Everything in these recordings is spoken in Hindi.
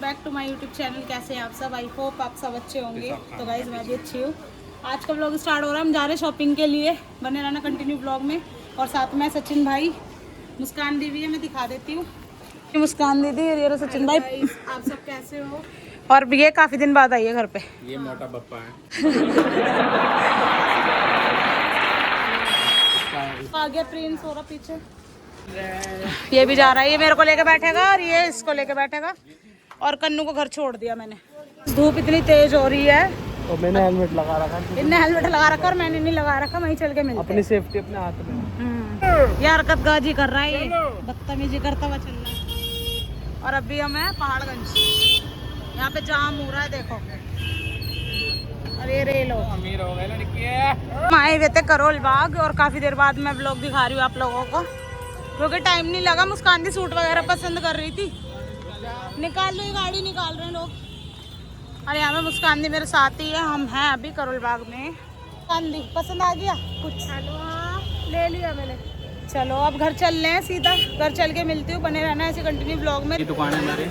Back to my YouTube channel. कैसे हैं आप सब? आई होप आप सब अच्छे होंगे। तो गाइज मैं भी अच्छी हूँ। आज का ब्लॉग स्टार्ट हो रहा है, हम जा रहे हैं शॉपिंग के लिए। बने रहना कंटिन्यू ब्लॉग में। और साथ में सचिन भाई, मुस्कान दीदी है, मैं दिखा देती हूँ। मुस्कान दीदी और ये सचिन भाई। आप सब कैसे हो? और ये काफी दिन बाद आई है घर पे। ये मोटा बप्पा है। आ गया प्रिंस हो रहा पीछे। ये भी जा रहा है, ये मेरे को लेके बैठेगा और ये इसको लेके बैठेगा। और कन्नू को घर छोड़ दिया मैंने। धूप इतनी तेज हो रही है तो मैंने हेलमेट लगा रखा है। इनने हेलमेट लगा रखा और मैंने नहीं लगा रखा। वहीं चल के मिलते अपनी सेफ्टी अपने हाथ में। यार हरकतबाजी कर रहा है ये, बदतमीजी करता हुआ चल रहा है। और अभी हम हैं पहाड़गंज। यहाँ पे जाम हो रहा है, देखो। अरे रे लो अमीर हो गए लड़की। हम आए हुए थे करोल बाग और काफी देर बाद मैं ब्लॉग दिखा रही हूँ आप लोगों को, क्योंकि टाइम नहीं लगा। मुस्कान दी सूट वगैरह पसंद कर रही थी। निकाल लो, ये गाड़ी निकाल रहे हैं लोग। और यहाँ पे मुस्कान दी मेरे साथ ही है। हम हैं अभी करोल बाग में। मुस्कान दी पसंद आ गया कुछ? ले लिया मैंने। चलो अब घर चल रहे हैं, सीधा घर चल के मिलती हूँ। बने रहना ऐसे कंटिन्यू ब्लॉग में। ये दुकान है मेरे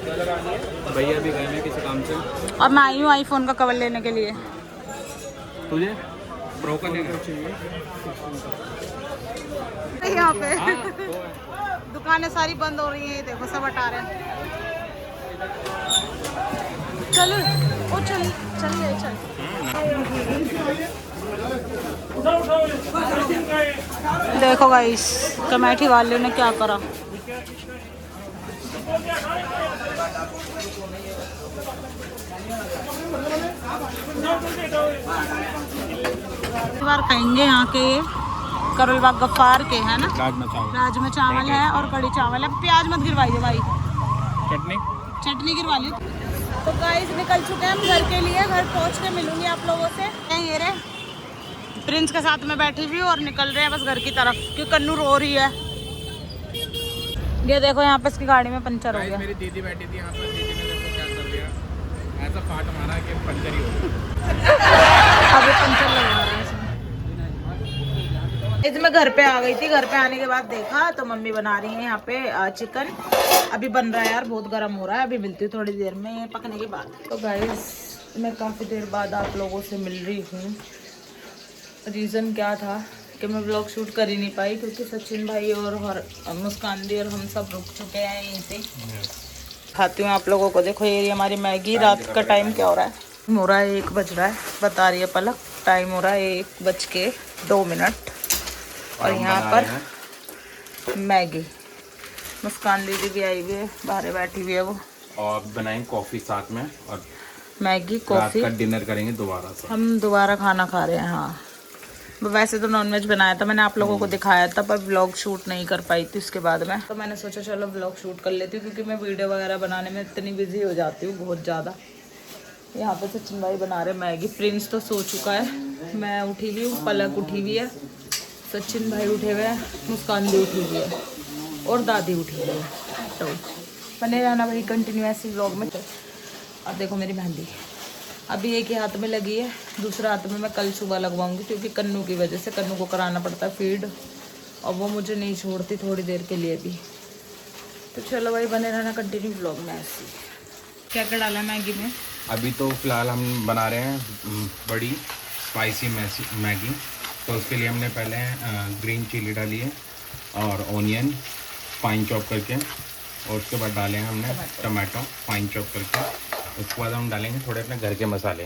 भैया भी गए हैं किसी काम से। और मैं आई हूँ आईफोन का कवर लेने के लिए। तुझे प्रो का लेना चाहिए। यहाँ पे दुकानें सारी बंद हो रही हैं, देखो सब हटा रहे हैं। चलो ओ चल चल गए चल। देखो गाइस कमेटी वाले ने क्या करा। बार खाएंगे यहाँ के करोल बाग गफ्फार के है ना। राजमा चावल है और कड़ी चावल है। प्याज मत गिरवाइए भाई, चटनी गिरवा ली। तो गाइस निकल चुके हैं हम घर के लिए। घर पहुँच के मिलूंगी आप लोगों से। ये रे प्रिंस के साथ में बैठी हुई और निकल रहे हैं बस घर की तरफ, क्योंकि कन्नू रो रही है। ये देखो यहाँ पे इसकी गाड़ी में पंचर हो गया। मेरी दीदी बैठी थी यहाँ पर, दीदी ने देखो क्या कर दिया। ऐसा फाट मारा कि पंचर ही हो गया। अभी पंचर लगा रहा है इसमें। मैं घर पे आ गई थी। घर पे आने के बाद देखा तो मम्मी बना रही है यहाँ पे चिकन। अभी बन रहा है यार, बहुत गर्म हो रहा है। अभी मिलती हूँ थोड़ी देर में पकने के बाद। तो गाइस मैं काफ़ी देर बाद आप लोगों से मिल रही हूँ। रीज़न क्या था कि मैं ब्लॉग शूट कर ही नहीं पाई, क्योंकि सचिन भाई और मुस्कान दी और हम सब रुक चुके हैं यहीं से। खाती हूँ आप लोगों को। देखो ये हमारी मैगी। रात का टाइम क्या हो रहा है? 1 बज रहा है। बता रही है पलक, टाइम हो रहा है 1:02। और यहाँ पर मैगी। मुस्कान दीदी भी आई हुई है, बाहर बैठी हुई है वो। और बनाएंगे कॉफ़ी साथ में और मैगी कॉफ़ी। रात का डिनर करेंगे दोबारा से। हम दोबारा खाना खा रहे हैं। हाँ वैसे तो नॉनवेज बनाया था, मैंने आप लोगों को दिखाया था, पर ब्लॉग शूट नहीं कर पाई थी उसके बाद में। तो मैंने सोचा चलो ब्लॉग शूट कर लेती हूँ, क्योंकि मैं वीडियो वगैरह बनाने में इतनी बिजी हो जाती हूँ बहुत ज़्यादा। यहाँ पे सचिन भाई बना रहे मैगी। प्रिंस तो सो चुका है, मैं उठी हुई हूँ, पलक उठी हुई है, सचिन भाई उठे हुए हैं, मुस्कान भी उठी हुई है और दादी उठी हुई है। तो बने रहना भाई कंटिन्यू ऐसे ब्लॉग में। और देखो मेरी मेहंदी अभी एक ही हाथ में लगी है, दूसरा हाथ में मैं कल सुबह लगवाऊंगी, क्योंकि कन्नू की वजह से कन्नू को कराना पड़ता है फीड, और वो मुझे नहीं छोड़ती थोड़ी देर के लिए भी। तो चलो भाई बने रहना कंटिन्यू ब्लॉग में ऐसे। क्या क्या डाला मैगी में? अभी तो फिलहाल हम बना रहे हैं बड़ी स्पाइसी मैगी। तो उसके लिए हमने पहले ग्रीन चिली डाली है और ऑनियन फाइन चॉप करके, और उसके बाद डाले हैं हमने टमाटो फाइन चॉप करके। उसके बाद हम डालेंगे थोड़े अपने घर के मसाले,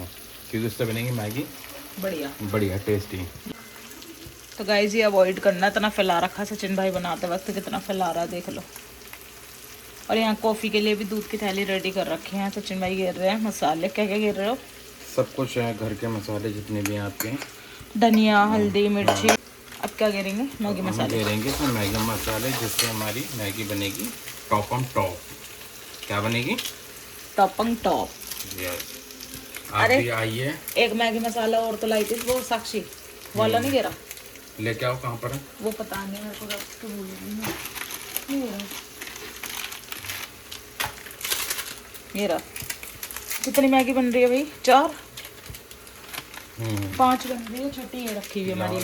क्योंकि उससे बनेगी मैगी बढ़िया टेस्टी। तो गाइस ये अवॉइड करना, इतना फैला रखा सचिन भाई बनाते वक्त, कितना फैला रहा है देख लो। और यहाँ कॉफ़ी के लिए भी दूध की थैली रेडी कर रखे हैं। सचिन भाई गिर रहे हैं मसाले। क्या क्या गिर रहे हो? सब कुछ है, घर के मसाले जितने भी हैं आपके, धनिया हल्दी मिर्ची। अब क्या गिरेंगे? मैगी मसाले गिरेंगे। तो मैगी मसाले, जिससे हमारी मैगी बनेगी टॉप ऑन टॉप। क्या बनेगी? टॉपंग टॉप। यस। आप भी आइए। एक मैगी मसाला और तो लाई थी वो साक्षी वाला नहीं गिरा। लेके आओ। कहाँ पर है वो? पता नहीं मेरे को, तो भूल गई। ये रहा। कितनी मैगी बन रही है भाई? 4 5 बन रही है। छोटी ये रखी हुई है हमारी,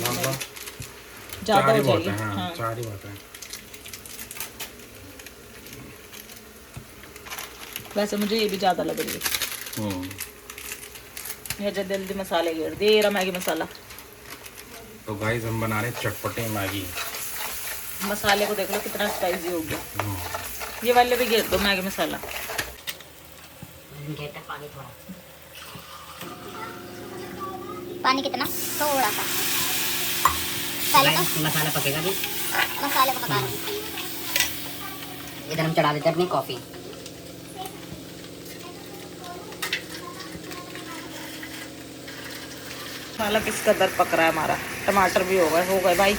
ज़्यादा हो जाएगी। हाँ 4 ही बात है। वैसे मुझे ये भी ज़्यादा लग रही है। ये जल्दी जल्दी मसाले घेर दिए। ये रहा मैगी मसाला। तो गाइस हम बना रहे हैं चटपटे मैगी। मसाले को देख लो कितना स्पाइसी हो गया। ये वाले भी घेर दो मैगी मसाला। पानी थोड़ा, पानी कितना, थोड़ा सा। पहले तो मसाला पकेगा भी, मसाले को पका लो। इधर हम चढ़ा देते हैं अपनी कॉफी। मसाला किस कदर पक रहा है हमारा। टमाटर भी हो गए भाई।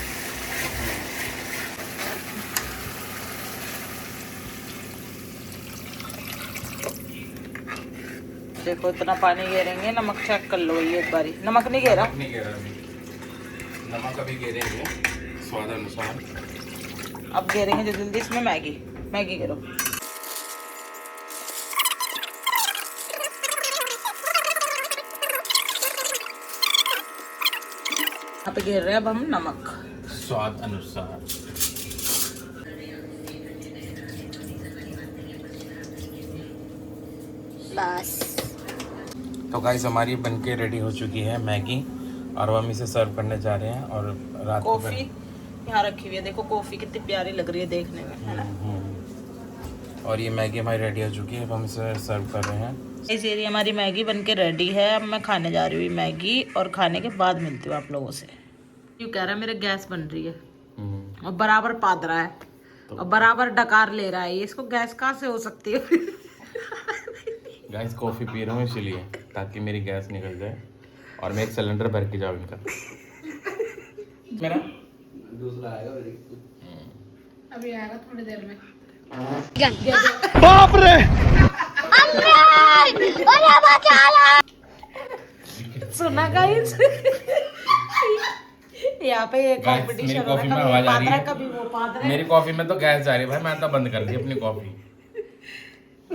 देखो इतना पानी घेरेंगे। नमक चेक कर लो ये एक बारी। नमक नहीं घेरा? नहीं घेरा अभी। नमक अभी घेरेंगे स्वाद अनुसार। अब घेरेंगे जल्दी जल्दी इसमें मैगी घेरो। यहाँ पे घेर रहे हैं अब हम नमक स्वाद अनुसार। बस। तो गाइस हमारी बनके रेडी हो चुकी है मैगी और हम इसे सर्व करने जा रहे हैं। और रात को कॉफी यहाँ रखी हुई है। देखो कॉफी कितनी प्यारी लग रही है देखने में, है ना। और ये मैगी हमारी रेडी हो चुकी है। अब हम इसे सर्व कर रहे हैं। इस एरिया हमारी मैगी बनके रेडी है। अब मैं खाने जा रही हूँ मैगी और खाने के बाद मिलती हूँ आप लोगों से। क्यों कह रहा है मेरे गैस बन रही है और बराबर पाद रहा है और बराबर डकार ले रहा है। ये इसको गैस कहाँ से हो सकती है? गाइस कॉफ़ी पी रहा हूँ इसलिए, ताकि मेरी गैस निकल जाए और मैं एक सिलेंडर भर के जाऊँ इनका। मेरा दूसरा आएगा अभी आएगा थोड़ी देर में। बाप रे! सुना गाइस? यहाँ पे ये कंपटीशन मेरी कॉफी में आवाज आ रही है। कभी वो पाद रहा है। मेरी कॉफी में तो गैस जा रही है भाई। मैं तो बंद कर दी अपनी कॉफी।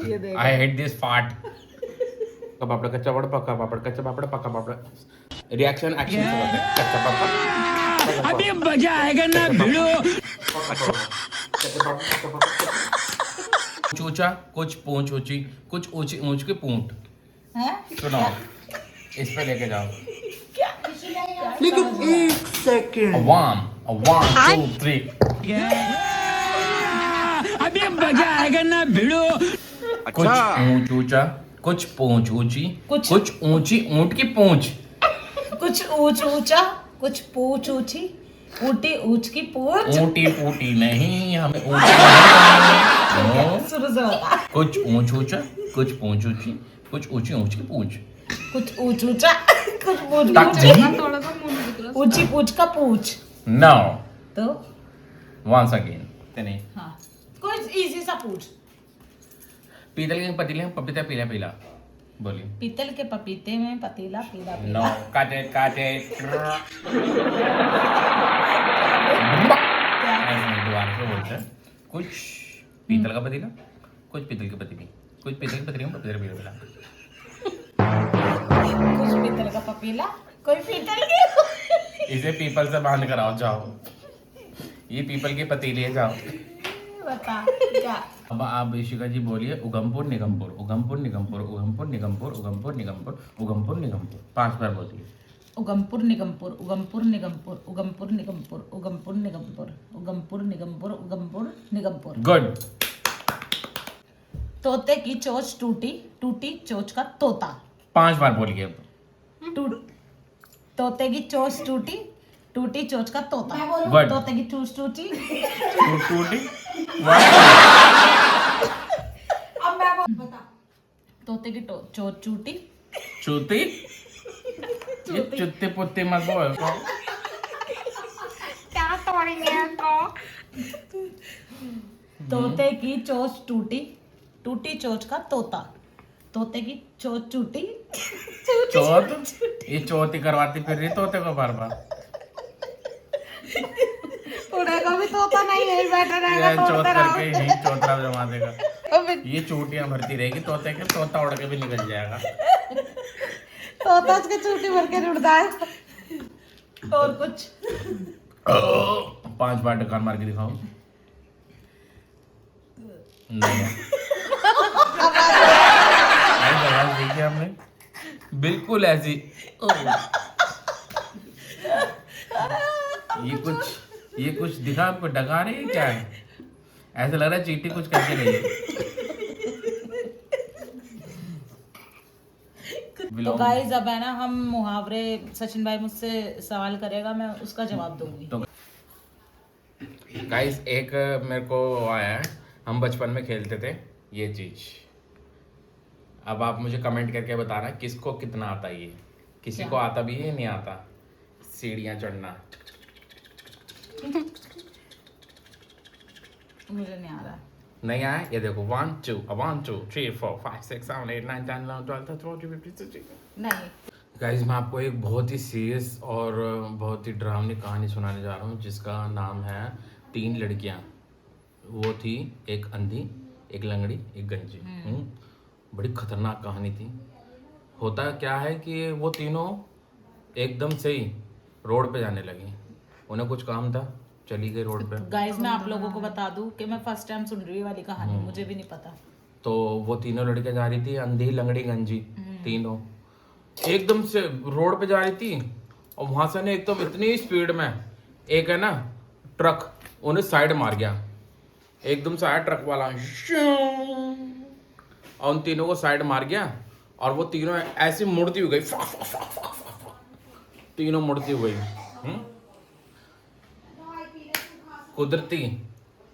ये देख आई हेट दिस फाट। पक्का पापड़, कच्चा पापड़, पक्का पापड़, कच्चा पापड़, पक्का पापड़। रिएक्शन एक्शन से करते हैं। कच्चा पापड़, अभी मजा आएगा ना भिड़ो। ऊंचा कुछ पूंछ ऊंची, कुछ ऊंची ऊंच की पूंछ। हैं? सुनो इस पे लेके जाओ। लेकिन एक सेकंड। 1 2 3। अभी मजा आएगा ना भिड़ो। कुछ ऊंच ऊंचा, कुछ पूंछ ऊंची, कुछ ऊंची ऊंट की पूंछ। कुछ ऊंच ऊंचा, कुछ पूंछ ऊंची, ऊटी ऊंच की पूंछ। ऊंटी पूटी नहीं, हमें ऊंची नहीं। शुरू से बता। कुछ ऊंच ऊंचा, कुछ पूंछ ऊंची, कुछ ऊंची ऊंच की पूंछ। कुछ ऊंच ऊंचा, कुछ पूंछ ऊंची, ऊंची पूंछ का पूंछ। नो तो वंस अगेन नहीं। हाँ कोई इजी सा पूछ। पीतल के पतीले में पपीता पीला पीला बोलिए। पीतल के पपीते में पतीला पीला नो पीला। काटे काटे। दोबारा से बोलते हैं। कुछ पीतल का पतीला, कुछ पीतल की पतीली, कुछ पीतल की पतीली में पपीता पीला पीला। कुछ पीतल का पपीला, कोई पीतल की। इसे पीपल से बांध कर आओ जाओ। ये पीपल की पतीली है जाओ। बता क्या? अब आप ईशिका जी बोलिए। उगमपुर निगमपुर, उगमपुर निगमपुर, उगमपुर निगमपुर, उगमपुर निगमपुर, उगमपुर निगमपुर। 5 बार बोलिए। उगमपुर निगमपुर, उगमपुर निगमपुर, उगमपुर निगमपुर, उगमपुर निगमपुर, उगमपुर निगमपुर, उगमपुर निगमपुर। गुड। तोते की चोंच टूटी, टूटी चोंच का तोता। 5 बार बोलिए। तोते की चोंच टूटी, टूटी चोंच का तोता। Good. तोते की चोंच टूटी। टूटी। अब मैं बता। तोते की चोंच टूटी। चूती। ये चुत्ते पुत्ते मत बोल। क्या तोड़ेंगे इसको? तोते की चोंच टूटी, टूटी चोंच का तोता। तोते की चोंच टूटी। चौथ। ये चौथी करवाती फिर रही तोते को बार बार। उड़ेगा भी तोता नहीं है, बैठा रहेगा ये चौथ तोड़ते करके रहो। यही चौथरा जमा देगा। अबे ये चूटियां भरती रहेगी तोते के, तोता उड़ के भी निकल जाएगा। तोता उसके चूटी भर के उड़ता है। और कुछ 5 बार डकार मार के दिखाओ। नहीं किया हमने, बिल्कुल ऐसी। ये कुछ दिखा आपको, डगा रही है क्या है? ऐसा लग रहा है चींटी कुछ करके रही है। तो गाइस अब है ना हम मुहावरे, सचिन भाई मुझसे सवाल करेगा, मैं उसका जवाब दूंगी। तो गाइस एक मेरे को आया है, हम बचपन में खेलते थे ये चीज। अब आप मुझे कमेंट करके बताना किसको कितना आता है ये। किसी को आता भी है नहीं आता? सीढ़ियाँ चढ़ना। मुझे नहीं आ रहा। नहीं आया? ये देखो 1 2 1 2 3 4 5 6 7 8 9 10 11 12 13 14 15 नहीं। गाइस मैं आपको एक बहुत ही सीरियस और बहुत ही डरावनी कहानी सुनाने जा रहा हूँ, जिसका नाम है 3 लड़कियाँ। वो थी एक अंधी, एक लंगड़ी, एक गंजी। बड़ी खतरनाक कहानी थी। होता क्या है कि वो तीनों एकदम से ही रोड पे जाने लगी। उन्हें कुछ काम था, चली गई रोड पे। गाइस मैं आप लोगों को बता दूं कि मैं फर्स्ट टाइम सुन रही हूँ वाली कहानी, मुझे भी नहीं पता। तो वो तीनों लड़कियां जा रही थी, अंधी, लंगड़ी, गंजी, तीनों एकदम से रोड पे जा रही थी। और वहां से ना एकदम इतनी स्पीड में एक है ना ट्रक उन्हें साइड मार गया। एकदम से आया ट्रक वाला और उन तीनों को साइड मार गया। और वो तीनों ऐसी मुड़ती हुई गई, तीनों मुड़ती हुई गई। कुदरती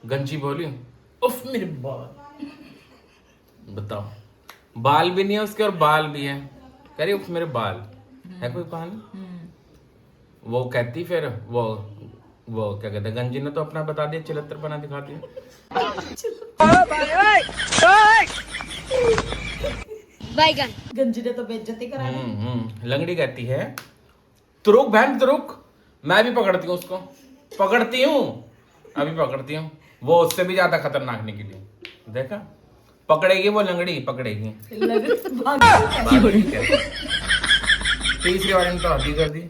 गंजी बोली, उफ मेरे बाल। बताओ, बाल भी नहीं है उसके और बाल भी है, कह रही उफ मेरे बाल। है कोई कहानी? वो कहती फिर वो क्या कहते हैं, गंजी ने तो अपना बता दिया, चिलत्तरपना दिखा दिया। बैगन। गंजी ने तो बेइज्जती करा दी। लंगड़ी कहती है तुरुक बहन तुरुक, मैं भी पकड़ती हूँ उसको, पकड़ती हूँ, अभी पकड़ती हूँ। वो उससे भी ज्यादा खतरनाक निकली। देखा, पकड़ेगी वो लंगड़ी, पकड़ेगी। तीसरी बार ने तो हदी कर दी।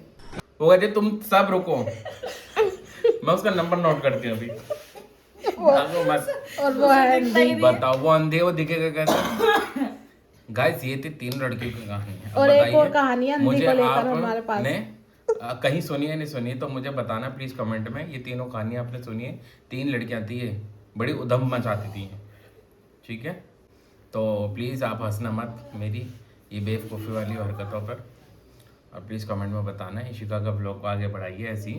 वो कहती तुम सब रुको, मैं उसका नंबर नोट करती हूँ अभी। और वो है बताओ वो अंधे वो दिखेगा कैसे? गाइस ये थी 3 लड़कियों की कहानी। और एक और कहानी है अंधी को लेकर हमारे पास। कहीं सुनी है नहीं सुनी तो मुझे बताना प्लीज कमेंट में। ये तीनों कहानियां आपने सुनी है? 3 लड़कियां थी, ये बड़ी उधम मचाती थी, ठीक है? तो प्लीज़ आप हंसना मत मेरी ये बेवकूफ़ी वाली हरकतों पर। और प्लीज़ कमेंट में बताना, इशिका का ब्लॉग को आगे बढ़ाइए ऐसी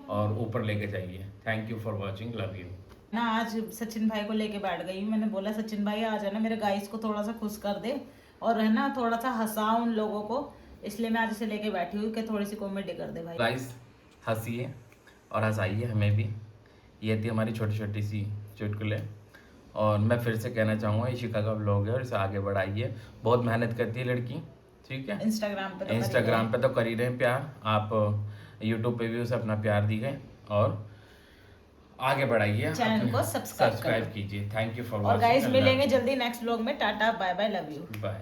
और ऊपर लेके जाइए। Thank you for watching, love you. ना आज सचिन भाई को लेके बैठ गई हूँ। मैंने बोला सचिन भाई आ जाना, मेरे गाइस को थोड़ा सा खुश कर दे और है ना थोड़ा सा हंसा उन लोगों को, इसलिए मैं आज इसे लेके बैठी हूँ कि थोड़ी सी कॉमेडी कर दे भाई। गाइस हंसिए और हंसाइए हमें भी। ये थी हमारी छोटी छोटी सी चुटकुले। और मैं फिर से कहना चाहूँगा इशिका का ब्लॉग है और इसे आगे बढ़ाइए। बहुत मेहनत करती है लड़की, ठीक है? इंस्टाग्राम पे तो कर ही रहे हैं प्यार, आप यूट्यूब पे भी उसे अपना प्यार दीजिए और आगे बढ़ाइए, चैनल को सब्सक्राइब कीजिए। थैंक यू फॉर और वॉचिंग। गाइस मिलेंगे जल्दी नेक्स्ट ब्लॉग में। टाटा bye bye, love you. Bye.